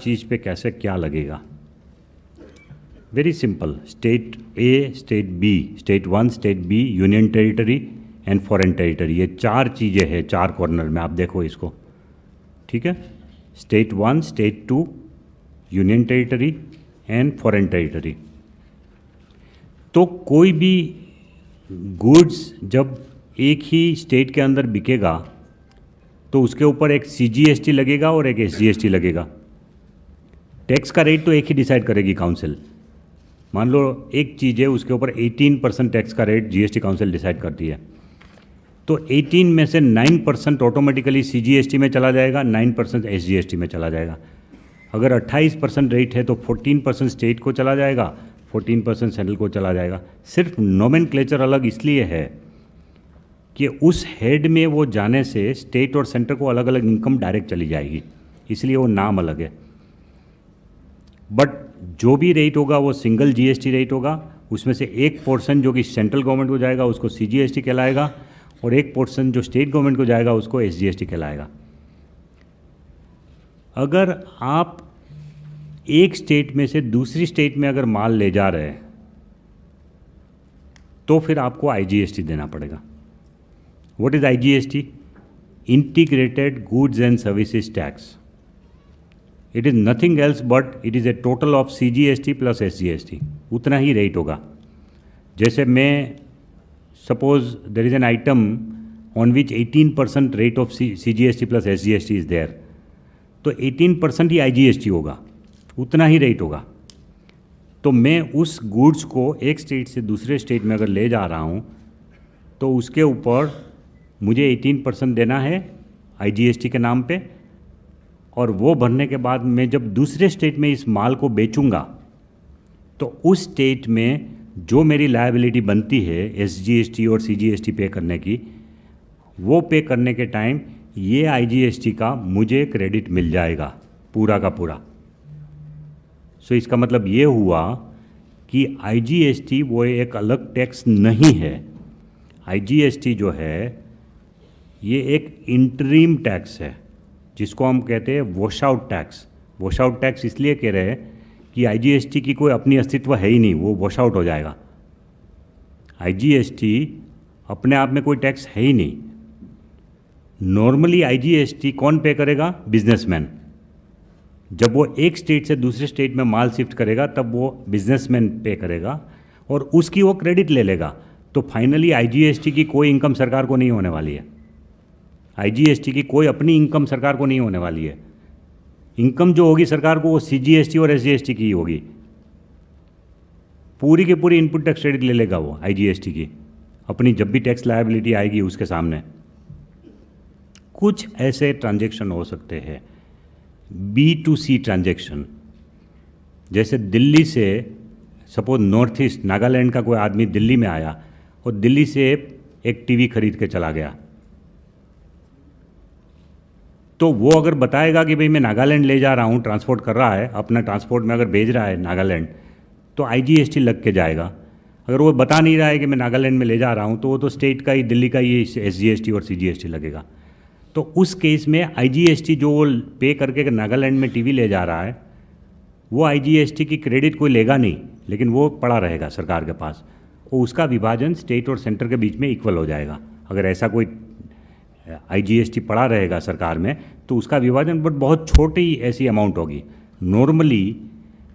चीज़ पे कैसे क्या लगेगा। Very simple, state A, state B, state 1, state B, union territory and foreign territory, ये चार चीज़ें हैं चार कॉर्नर में, आप देखो इसको, ठीक है। State 1, state 2, union territory and foreign territory. तो कोई भी गुड्स जब एक ही स्टेट के अंदर बिकेगा तो उसके ऊपर एक CGST लगेगा और एक SGST लगेगा। टैक्स का रेट तो एक ही डिसाइड करेगी काउंसिल। मान लो एक चीज़ है, उसके ऊपर 18% टैक्स का रेट GST काउंसिल डिसाइड करती है, तो 18 में से 9% ऑटोमेटिकली CGST में चला जाएगा, 9% SGST में चला जाएगा। अगर 28% रेट है तो 14% स्टेट को चला जाएगा, 14% सेंट्रल को चला जाएगा। सिर्फ नोमेनक्लेचर अलग इसलिए है कि उस हेड में वो जाने से स्टेट और सेंटर को अलग अलग इनकम डायरेक्ट चली जाएगी, इसलिए वो नाम अलग है। बट जो भी रेट होगा वो सिंगल GST रेट होगा। उसमें से एक पोर्शन जो कि सेंट्रल गवर्नमेंट को जाएगा उसको CGST कहलाएगा, और एक पोर्शन जो स्टेट गवर्नमेंट को जाएगा उसको SGST कहलाएगा। अगर आप एक स्टेट में से दूसरी स्टेट में अगर माल ले जा रहे हैं तो फिर आपको IGST देना पड़ेगा। What is IGST? Integrated Goods and Services Tax. It is nothing else but it is a total of CGST plus SGST. उतना ही रेट होगा। जैसे मैं suppose there is an item on which 18% rate of CGST plus SGST is there, तो 18% ही IGST होगा, उतना ही rate होगा। तो मैं उस गुड्स को एक स्टेट से दूसरे स्टेट में अगर ले जा रहा हूँ तो उसके ऊपर मुझे 18% देना है IGST के नाम पे, और वो भरने के बाद मैं जब दूसरे स्टेट में इस माल को बेचूंगा तो उस स्टेट में जो मेरी लायबिलिटी बनती है SGST और CGST पे करने की, वो पे करने के टाइम ये IGST का मुझे क्रेडिट मिल जाएगा पूरा का पूरा। सो इसका मतलब ये हुआ कि IGST वो एक अलग टैक्स नहीं है। IGST जो है ये एक इंटरिम टैक्स है जिसको हम कहते हैं wash out tax. Wash out tax इसलिए कह रहे हैं कि IGST की कोई अपनी अस्तित्व है ही नहीं, वो वॉश आउट हो जाएगा। IGST अपने आप में कोई टैक्स है ही नहीं। नॉर्मली IGST कौन पे करेगा? बिजनेसमैन। जब वो एक स्टेट से दूसरे स्टेट में माल शिफ्ट करेगा तब वो बिजनेसमैन पे करेगा और उसकी वो क्रेडिट ले लेगा। तो फाइनली IGST की कोई इनकम सरकार को नहीं होने वाली है। IGST की कोई अपनी इनकम सरकार को नहीं होने वाली है। इनकम जो होगी सरकार को वो CGST और SGST की ही होगी। पूरी की पूरी इनपुट टैक्स क्रेडिट ले लेगा वो IGST की, अपनी जब भी टैक्स लायबिलिटी आएगी उसके सामने। कुछ ऐसे ट्रांजैक्शन हो सकते हैं B2C ट्रांजैक्शन, जैसे दिल्ली से सपोज नॉर्थ ईस्ट नागालैंड का कोई आदमी दिल्ली में आया और दिल्ली से एक टीवी खरीद के चला गया, तो वो अगर बताएगा कि भाई मैं नागालैंड ले जा रहा हूँ, ट्रांसपोर्ट कर रहा है, अपना ट्रांसपोर्ट में अगर भेज रहा है नागालैंड, तो IGST लग के जाएगा। अगर वो बता नहीं रहा है कि मैं नागालैंड में ले जा रहा हूँ तो वो तो स्टेट का ही, दिल्ली का ही SGST और CGST लगेगा। तो उस केस में IGST जो वो पे करके नागालैंड में टीवी ले जा रहा है वो IGST की क्रेडिट कोई लेगा नहीं, लेकिन वो पड़ा रहेगा सरकार के पास। वो उसका विभाजन स्टेट और सेंटर के बीच में इक्वल हो जाएगा। अगर ऐसा कोई IGST पड़ा रहेगा सरकार में तो उसका विभाजन बट बहुत छोटी ऐसी अमाउंट होगी। नॉर्मली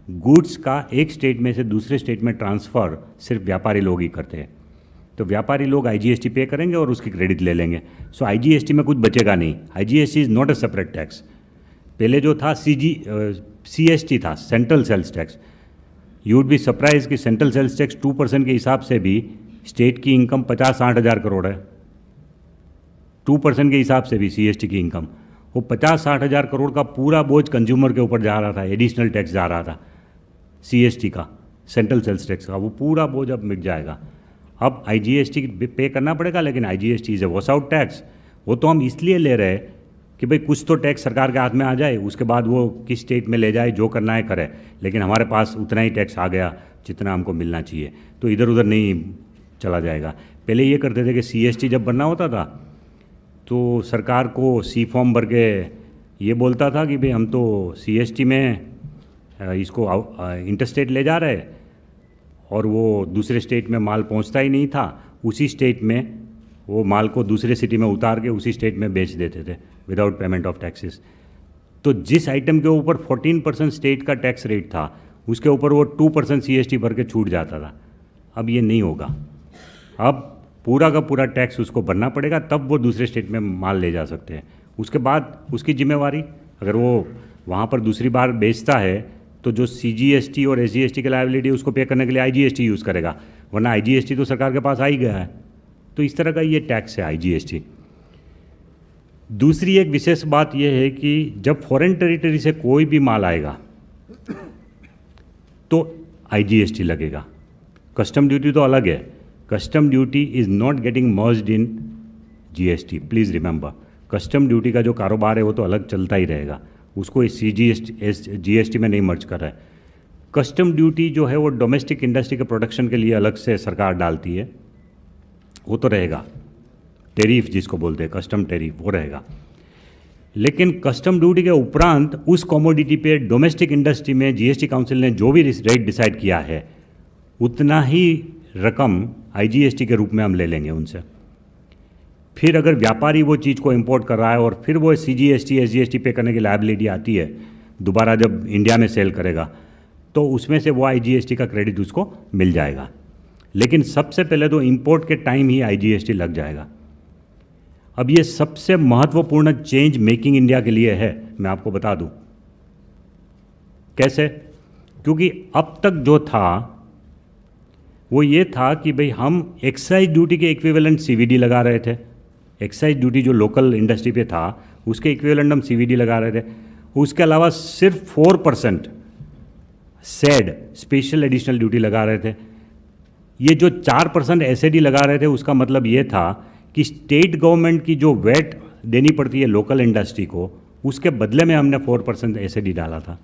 गुड्स का एक स्टेट में से दूसरे स्टेट में ट्रांसफ़र सिर्फ व्यापारी लोग ही करते हैं, तो व्यापारी लोग IGST पे करेंगे और उसकी क्रेडिट ले लेंगे। सो IGST में कुछ बचेगा नहीं। IGST is not a separate tax. पहले जो था CST था, central sales tax. You would be surprise कि सेंट्रल सेल्स टैक्स 2% के हिसाब से भी स्टेट की इनकम 50-60 हज़ार करोड़ है। 2% के हिसाब से भी CST की इनकम, वो 50-60 हज़ार करोड़ का पूरा बोझ कंज्यूमर के ऊपर जा रहा था, एडिशनल टैक्स जा रहा था CST का, सेंट्रल सेल्स टैक्स का, वो पूरा बोझ अब मिट जाएगा। अब IGST पे करना पड़ेगा, लेकिन IGST is a wash out tax. वो तो हम इसलिए ले रहे हैं कि भाई कुछ तो टैक्स सरकार के हाथ में आ जाए, उसके बाद वो किस स्टेट में ले जाए, जो करना है करे, लेकिन हमारे पास उतना ही टैक्स आ गया जितना हमको मिलना चाहिए, तो इधर उधर नहीं चला जाएगा। पहले ये करते थे कि CST जब बनना होता था तो सरकार को C फॉर्म भर के ये बोलता था कि भाई हम तो CST में इसको इंटरस्टेट ले जा रहे, और वो दूसरे स्टेट में माल पहुंचता ही नहीं था, उसी स्टेट में वो माल को दूसरे सिटी में उतार के उसी स्टेट में बेच देते थे विदाउट पेमेंट ऑफ टैक्सेस। तो जिस आइटम के ऊपर 14% स्टेट का टैक्स रेट था, उसके ऊपर वो 2% CST भर के छूट जाता था। अब ये नहीं होगा, अब पूरा का पूरा टैक्स उसको भरना पड़ेगा, तब वो दूसरे स्टेट में माल ले जा सकते हैं। उसके बाद उसकी जिम्मेवारी, अगर वो वहाँ पर दूसरी बार बेचता है तो जो CGST और SGST की लायबिलिटी उसको पे करने के लिए IGST यूज़ करेगा, वरना IGST तो सरकार के पास आ ही गया है। तो इस तरह का ये टैक्स है IGST। दूसरी एक विशेष बात यह है कि जब फॉरेन टेरिटरी से कोई भी माल आएगा तो IGST लगेगा। कस्टम ड्यूटी तो अलग है, custom duty is not getting merged in GST, please remember. Custom duty का जो कारोबार है वो तो अलग चलता ही रहेगा, उसको इस GST में नहीं मर्ज कर रहा है। कस्टम ड्यूटी जो है वो डोमेस्टिक इंडस्ट्री के प्रोडक्शन के लिए अलग से सरकार डालती है, वो तो रहेगा। टेरिफ जिसको बोलते हैं कस्टम टेरिफ, वो रहेगा। लेकिन कस्टम ड्यूटी के उपरांत उस कमोडिटी पे डोमेस्टिक इंडस्ट्री में GST काउंसिल ने जो भी रेट डिसाइड किया है, उतना ही रकम IGST के रूप में हम ले लेंगे उनसे। फिर अगर व्यापारी वो चीज़ को इंपोर्ट कर रहा है और फिर वो CGST SGST पे करने की लायबिलिटी आती है दोबारा जब इंडिया में सेल करेगा, तो उसमें से वो IGST का क्रेडिट उसको मिल जाएगा। लेकिन सबसे पहले तो इंपोर्ट के टाइम ही IGST लग जाएगा। अब ये सबसे महत्वपूर्ण चेंज मेकिंग इंडिया के लिए है, मैं आपको बता दूं कैसे। क्योंकि अब तक जो था वो ये था कि भाई हम एक्साइज ड्यूटी के इक्विवेलेंट CVD लगा रहे थे। एक्साइज ड्यूटी जो लोकल इंडस्ट्री पे था उसके इक्विवेलेंट हम CVD लगा रहे थे। उसके अलावा सिर्फ 4% SAD स्पेशल एडिशनल ड्यूटी लगा रहे थे। ये जो 4% SAD लगा रहे थे उसका मतलब ये था कि स्टेट गवर्नमेंट की जो वेट देनी पड़ती है लोकल इंडस्ट्री को, उसके बदले में हमने 4% SAD डाला था।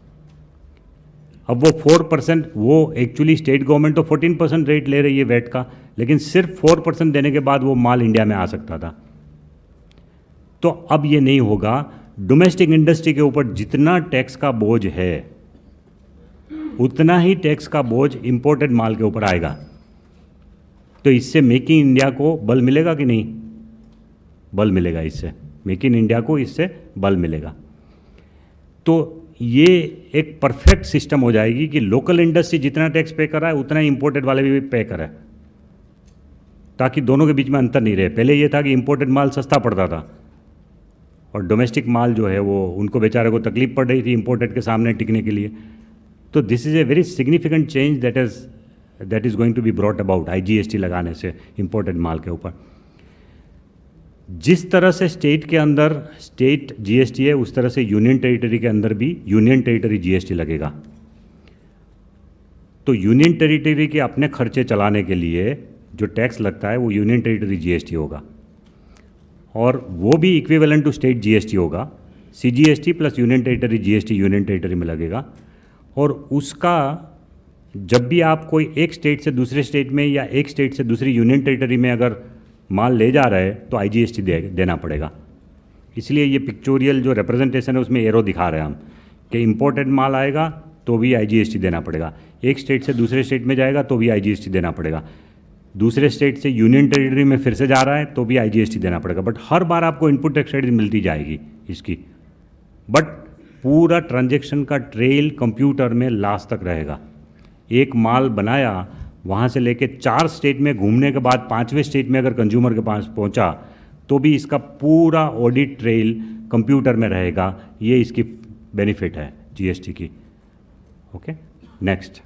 अब वो 4%, वो एक्चुअली स्टेट गवर्नमेंट तो 14% रेट ले रही है वेट का, लेकिन सिर्फ 4% देने के बाद वो माल इंडिया में आ सकता था। तो अब ये नहीं होगा। डोमेस्टिक इंडस्ट्री के ऊपर जितना टैक्स का बोझ है उतना ही टैक्स का बोझ इंपोर्टेड माल के ऊपर आएगा। तो इससे मेक इन इंडिया को बल मिलेगा कि नहीं? बल मिलेगा। इससे मेक इन इंडिया को इससे बल मिलेगा। तो ये एक परफेक्ट सिस्टम हो जाएगी कि लोकल इंडस्ट्री जितना टैक्स पे कर रहा है उतना ही इंपोर्टेड वाले भी पे करे, ताकि दोनों के बीच में अंतर नहीं रहे। पहले ये था कि इंपोर्टेड माल सस्ता पड़ता था और डोमेस्टिक माल जो है वो उनको बेचारे को तकलीफ पड़ रही थी इंपोर्टेड के सामने टिकने के लिए। तो this is a very significant change that is going to be brought about IGST लगाने से इंपोर्टेड माल के ऊपर। जिस तरह से स्टेट के अंदर स्टेट GST है, उस तरह से यूनियन टेरिटरी के अंदर भी यूनियन टेरिटरी GST लगेगा। तो यूनियन टेरिटरी के अपने खर्चे चलाने के लिए जो टैक्स लगता है वो यूनियन टेरिटरी GST होगा, और वो भी इक्विवेलेंट टू स्टेट GST होगा। CGST plus union territory GST union territory में लगेगा। और उसका जब भी आप कोई एक स्टेट से दूसरे स्टेट में या एक स्टेट से दूसरी यूनियन टेरिटरी में अगर माल ले जा रहे हैं तो IGST देना पड़ेगा। इसलिए ये पिक्चोरियल जो रिप्रेजेंटेशन है उसमें एरो दिखा रहे हैं हम कि इंपोर्टेड माल आएगा तो भी IGST देना पड़ेगा, एक स्टेट से दूसरे स्टेट में जाएगा तो भी IGST देना पड़ेगा, दूसरे स्टेट से यूनियन टेरिटरी में फिर से जा रहा है तो भी IGST देना पड़ेगा। बट हर बार आपको इनपुट टैक्स क्रेडिट मिलती जाएगी इसकी, बट पूरा ट्रांजैक्शन का ट्रेल कंप्यूटर में लास्ट तक रहेगा। एक माल बनाया, वहाँ से लेके 4 स्टेट में घूमने के बाद 5वें स्टेट में अगर कंज्यूमर के पास पहुँचा तो भी इसका पूरा ऑडिट ट्रेल कंप्यूटर में रहेगा। ये इसकी बेनिफिट है GST की। Okay, next.